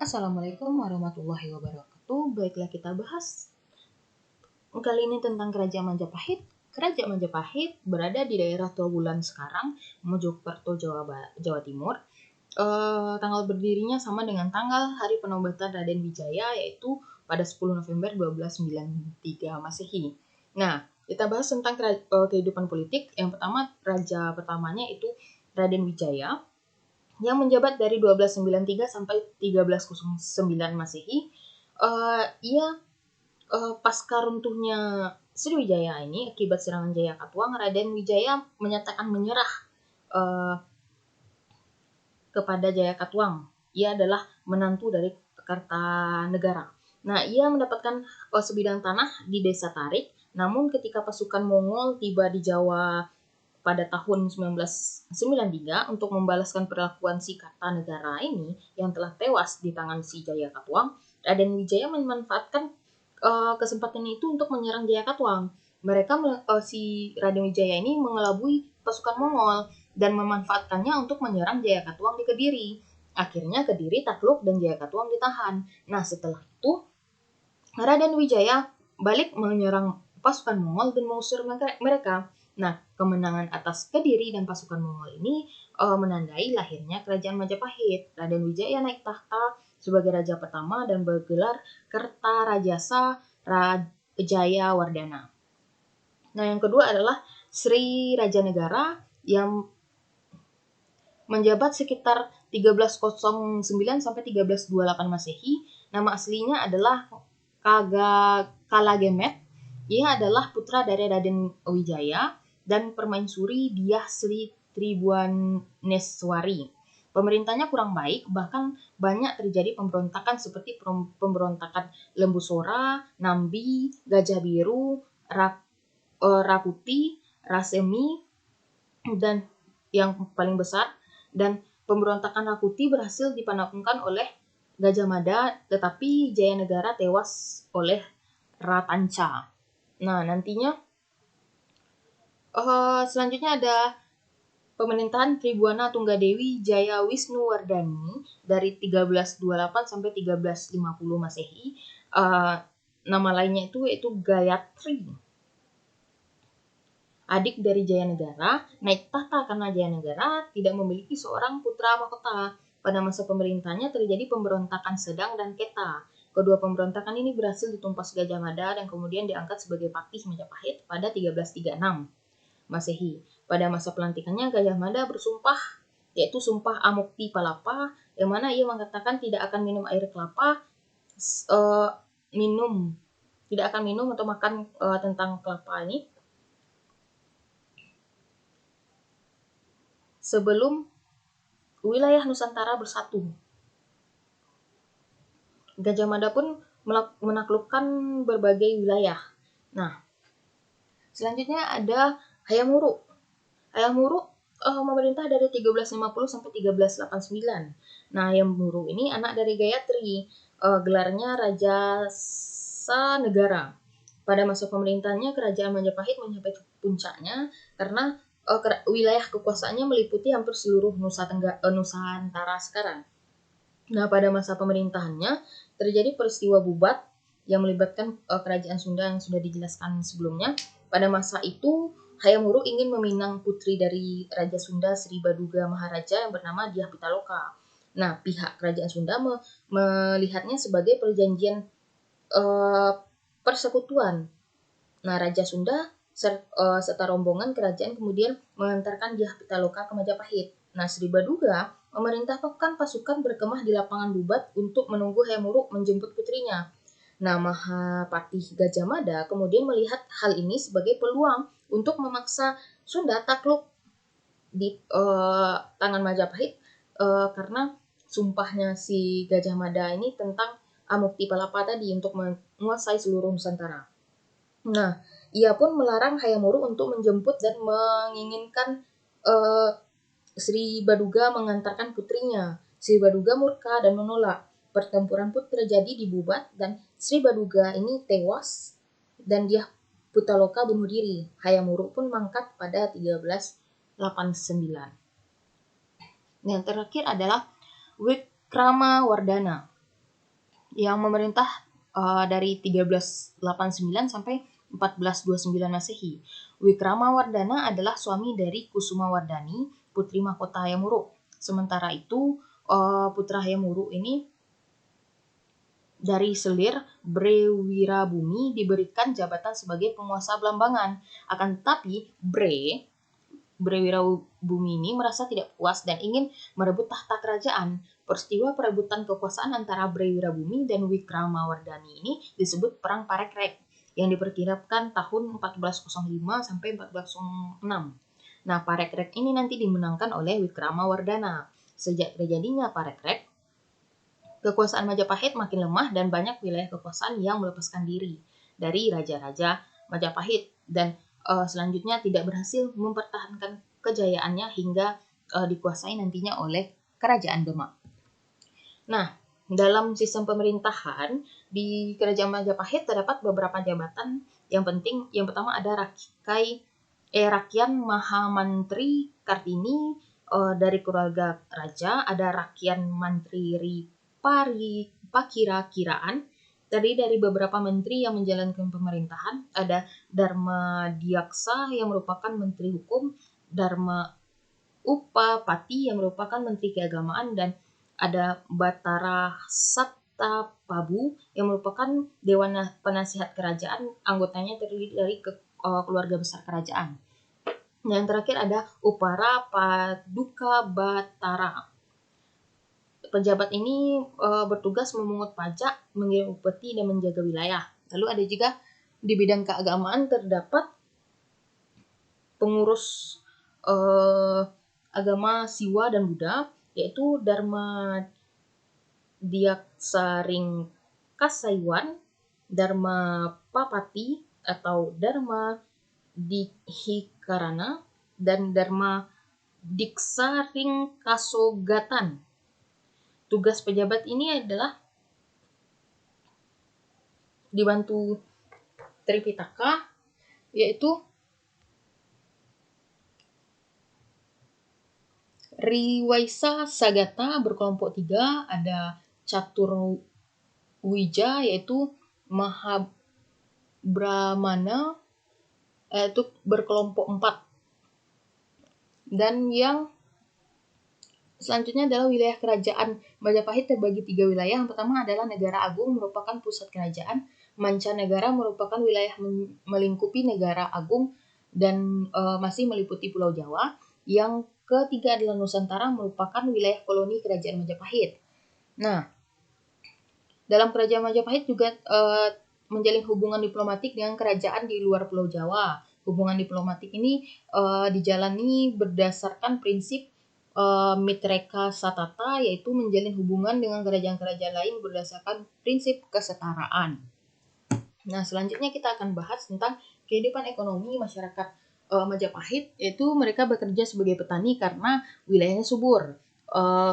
Assalamualaikum warahmatullahi wabarakatuh. Baiklah, kita bahas kali ini tentang Kerajaan Majapahit. Kerajaan Majapahit berada di daerah Trawulan sekarang, Mojokerto, Jawa Timur. Tanggal berdirinya sama dengan tanggal hari penobatan Raden Wijaya, yaitu pada 10 November 1293 Masehi. Nah, kita bahas tentang kehidupan politik. Yang pertama, raja pertamanya itu Raden Wijaya, yang menjabat dari 1293 sampai 1309 Masehi. Ia pasca runtuhnya Sriwijaya ini akibat serangan Jayakatwang, Raden Wijaya menyatakan menyerah kepada Jayakatwang. Ia adalah menantu dari Kertanegara. Nah, ia mendapatkan sebidang tanah di desa Tarik. Namun ketika pasukan Mongol tiba di Jawa pada tahun 1993 untuk membalaskan perlakuan si Kertanegara ini yang telah tewas di tangan si Jayakatwang, Raden Wijaya memanfaatkan kesempatan itu untuk menyerang Jayakatwang. Si Raden Wijaya ini mengelabui pasukan Mongol dan memanfaatkannya untuk menyerang Jayakatwang di Kediri. Akhirnya Kediri takluk dan Jayakatwang ditahan. Nah, setelah itu Raden Wijaya balik menyerang pasukan Mongol dan mengusir mereka. Nah, kemenangan atas Kediri dan pasukan Mongol ini menandai lahirnya Kerajaan Majapahit. Raden Wijaya naik tahta sebagai raja pertama dan bergelar Kertarajasa Jayawardana. Nah, yang kedua adalah Sri Raja Negara yang menjabat sekitar 1309 sampai 1328 Masehi. Nama aslinya adalah Kalagemet. Ia adalah putra dari Raden Wijaya dan permaisuri Dyah Sri Tribuaneswari. Pemerintahnya kurang baik, bahkan banyak terjadi pemberontakan seperti pemberontakan Lembu Sora, Nambi, Gajah Biru, Rakuti, Rasemi, dan yang paling besar, dan pemberontakan Rakuti berhasil dipanahkan oleh Gajah Mada, tetapi Jayanegara tewas oleh Ratanca. Nah, nantinya selanjutnya ada pemerintahan Tribuana Tunggadewi Jaya Wisnuwardani dari 1328 sampai 1350 Masehi. Nama lainnya itu yaitu Gayatri, adik dari Jayanegara, naik tahta karena Jayanegara tidak memiliki seorang putra mahkota. Pada masa pemerintahnya terjadi pemberontakan Sedang dan Keta. Kedua pemberontakan ini berhasil ditumpas Gajah Mada dan kemudian diangkat sebagai Patih Majapahit pada 1336 Masehi. Pada masa pelantikannya Gajah Mada bersumpah, yaitu Sumpah Amukti Palapa, yang mana ia mengatakan tidak akan minum air kelapa, tidak akan minum atau makan tentang kelapa ini sebelum wilayah Nusantara bersatu. Gajah Mada pun menaklukkan berbagai wilayah. Nah, selanjutnya ada Hayam Wuruk. Hayam Wuruk memerintah dari 1350 sampai 1389. Nah, Hayam Wuruk ini anak dari Gayatri. Gelarnya Raja Sanegara. Pada masa pemerintahnya, Kerajaan Majapahit mencapai puncaknya karena wilayah kekuasaannya meliputi hampir seluruh Nusantara sekarang. Nah, pada masa pemerintahannya terjadi peristiwa Bubat yang melibatkan kerajaan Sunda yang sudah dijelaskan sebelumnya. Pada masa itu, Hayam Wuruk ingin meminang putri dari Raja Sunda Sri Baduga Maharaja yang bernama Dyah Pitaloka. Nah, pihak kerajaan Sunda melihatnya sebagai perjanjian persekutuan. Nah, Raja Sunda serta rombongan kerajaan kemudian mengantarkan Dyah Pitaloka ke Majapahit. Nah, Sri Baduga memerintahkan pasukan berkemah di lapangan Bubat untuk menunggu Hayam Wuruk menjemput putrinya. Nah, Mahapatih Gajah Mada kemudian melihat hal ini sebagai peluang untuk memaksa Sunda takluk di tangan Majapahit karena sumpahnya si Gajah Mada ini tentang Amukti Palapa tadi untuk menguasai seluruh Nusantara. Nah, ia pun melarang Hayam Wuruk untuk menjemput dan menginginkan Sri Baduga mengantarkan putrinya. Sri Baduga murka dan menolak. Pertempuran pun terjadi di Bubat dan Sri Baduga ini tewas dan Dyah Pitaloka bunuh diri. Hayam Wuruk pun mangkat pada 1389. Yang terakhir adalah Wikramawardhana. yang memerintah dari 1389 sampai 1429 Masehi. Wikramawardhana adalah suami dari Kusumawardhani, putri mahkota Hayamuruk. Sementara itu, putra Hayamuruk ini dari selir Brewirabumi diberikan jabatan sebagai penguasa Blambangan. Akan tetapi Brewirabumi ini merasa tidak puas dan ingin merebut tahta kerajaan. Peristiwa perebutan kekuasaan antara Brewirabumi dan Wikramawardhani ini disebut Perang Parekrek yang diperkirakan tahun 1405 sampai 1406. Nah, Parekrek ini nanti dimenangkan oleh Wikramawardhana. Sejak terjadinya Parekrek, kekuasaan Majapahit makin lemah dan banyak wilayah kekuasaan yang melepaskan diri dari raja-raja Majapahit dan selanjutnya tidak berhasil mempertahankan kejayaannya hingga dikuasai nantinya oleh Kerajaan Demak. Nah, dalam sistem pemerintahan di Kerajaan Majapahit terdapat beberapa jabatan yang penting. Yang pertama ada Rakyan Mahamantri Kartini dari keluarga raja, ada Rakyan Mantri Pakira-kiraan dari beberapa menteri yang menjalankan pemerintahan. Ada Dharma Diaksa yang merupakan menteri hukum, Dharma Upapati yang merupakan menteri keagamaan, dan ada Batara Sattapabu yang merupakan dewan penasihat kerajaan. Anggotanya terdiri dari keluarga besar kerajaan. Yang terakhir ada Upara Paduka Batara. Pejabat ini bertugas memungut pajak, mengirim upeti, dan menjaga wilayah. Lalu ada juga di bidang keagamaan terdapat pengurus agama Siwa dan Buddha, yaitu Dharma Diaksaring Kasaiwan, Dharma Papati atau Dharma Dikhikarana, dan Dharma Diksaring Kasogatan. Tugas pejabat ini adalah dibantu Tripitaka, yaitu Riwaisa Sagata berkelompok 3, ada Caturwija yaitu Mahabramana yaitu berkelompok 4. Dan yang selanjutnya adalah wilayah kerajaan Majapahit terbagi 3 wilayah. Yang pertama adalah Negara Agung merupakan pusat kerajaan, Mancanegara merupakan wilayah melingkupi Negara Agung dan masih meliputi Pulau Jawa. Yang ketiga adalah Nusantara merupakan wilayah koloni kerajaan Majapahit. Nah, dalam kerajaan Majapahit juga menjalin hubungan diplomatik dengan kerajaan di luar Pulau Jawa. Hubungan diplomatik ini dijalani berdasarkan prinsip Mitreka Satata, yaitu menjalin hubungan dengan kerajaan-kerajaan lain berdasarkan prinsip kesetaraan. Nah, selanjutnya kita akan bahas tentang kehidupan ekonomi masyarakat Majapahit, yaitu mereka bekerja sebagai petani karena wilayahnya subur.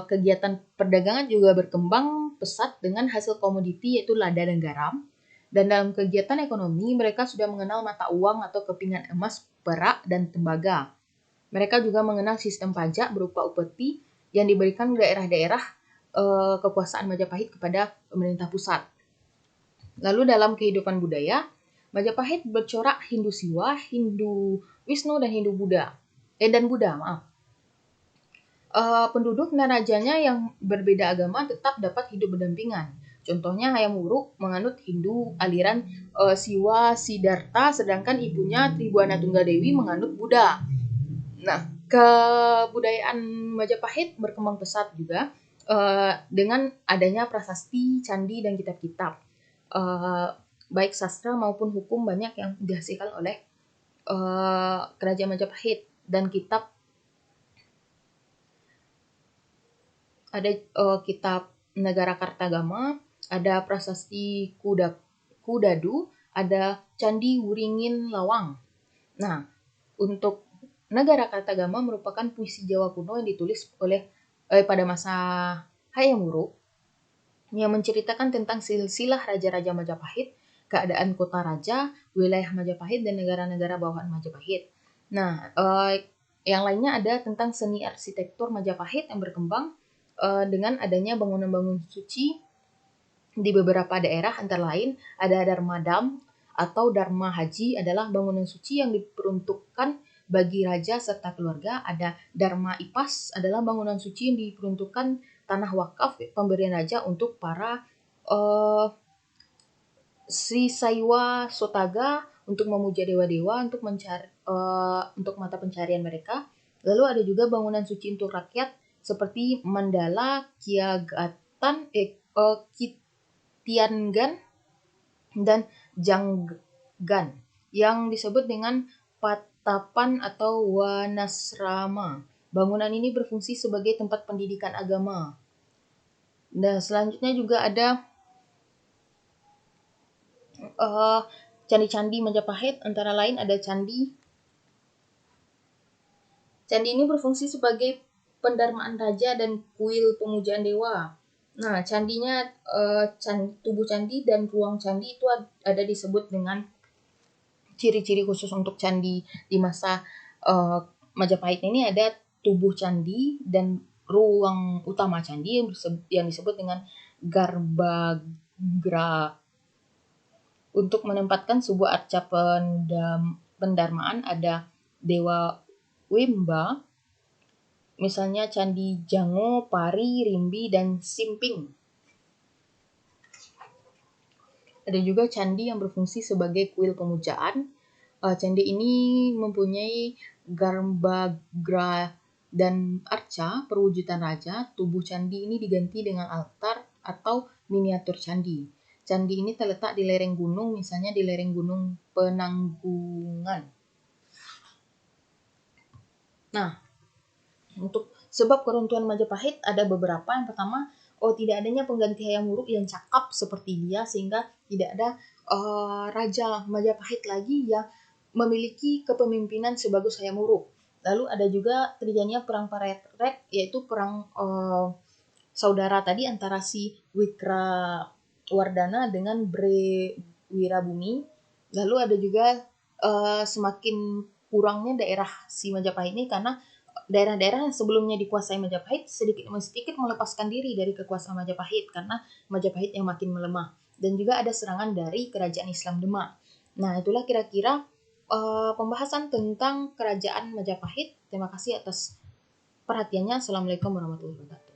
Kegiatan perdagangan juga berkembang pesat dengan hasil komoditi yaitu lada dan garam. Dan dalam kegiatan ekonomi mereka sudah mengenal mata uang atau kepingan emas, perak, dan tembaga. Mereka juga mengenal sistem pajak berupa upeti yang diberikan daerah-daerah kekuasaan Majapahit kepada pemerintah pusat. Lalu dalam kehidupan budaya, Majapahit bercorak Hindu Siwa, Hindu Wisnu, dan Hindu Buddha. Penduduk dan rajanya yang berbeda agama tetap dapat hidup berdampingan. Contohnya Hayamuruk menganut Hindu aliran Siwa Siddhartha, sedangkan ibunya Tribhuwana Tunggadewi menganut Buddha. Nah, kebudayaan Majapahit berkembang pesat juga dengan adanya prasasti, candi, dan kitab-kitab. Baik sastra maupun hukum banyak yang dihasilkan oleh kerajaan Majapahit. Dan kitab, ada kitab Negara Kartagama, ada prasasti Kudadu, ada Candi Wuringin Lawang. Nah, untuk Negara Kartagama merupakan puisi Jawa kuno yang ditulis oleh pada masa Hayamuruk yang menceritakan tentang silsilah raja-raja Majapahit, keadaan kota raja, wilayah Majapahit, dan negara-negara bawahan Majapahit. Nah, yang lainnya ada tentang seni arsitektur Majapahit yang berkembang dengan adanya bangunan-bangunan suci Di beberapa daerah antara lain ada Dharma Dam atau Dharma Haji adalah bangunan suci yang diperuntukkan bagi raja serta keluarga. Ada Dharma Ipas adalah bangunan suci yang diperuntukkan tanah wakaf pemberian raja untuk para Sri Saiwa Sotaga untuk memuja dewa-dewa untuk mata pencarian mereka. Lalu ada juga bangunan suci untuk rakyat seperti Mandala, Kitiangan, dan Janggan yang disebut dengan Patapan atau Wanasrama. Bangunan ini berfungsi sebagai tempat pendidikan agama. Nah, selanjutnya juga ada candi-candi Majapahit, antara lain ada Candi ini berfungsi sebagai pendarmaan raja dan kuil pemujaan dewa. Nah, candinya tubuh candi dan ruang candi itu ada disebut dengan ciri-ciri khusus untuk candi di masa Majapahit ini. Ada tubuh candi dan ruang utama candi yang disebut dengan Garbhagra. Untuk menempatkan sebuah arca pendarmaan ada Dewa Wimba, misalnya Candi Jango, Pari, Rimbi, dan Simping. Ada juga candi yang berfungsi sebagai kuil pemujaan. Candi ini mempunyai Garbhagra dan arca perwujudan raja. Tubuh candi ini diganti dengan altar atau miniatur candi. Candi ini terletak di lereng gunung, misalnya di lereng Gunung Penanggungan. Nah, untuk sebab keruntuhan Majapahit ada beberapa. Yang pertama, tidak adanya pengganti Hayam Wuruk yang cakap seperti dia, sehingga tidak ada Raja Majapahit lagi yang memiliki kepemimpinan sebagus Hayam Wuruk. Lalu ada juga terjadinya perang Parerek, yaitu perang saudara tadi antara si Wikrawardhana dengan Bre Wirabumi. Lalu ada juga semakin kurangnya daerah si Majapahit ini karena daerah-daerah yang sebelumnya dikuasai Majapahit sedikit demi sedikit melepaskan diri dari kekuasaan Majapahit karena Majapahit yang makin melemah. Dan juga ada serangan dari kerajaan Islam Demak. Nah, itulah kira-kira pembahasan tentang kerajaan Majapahit. Terima kasih atas perhatiannya. Assalamualaikum warahmatullahi wabarakatuh.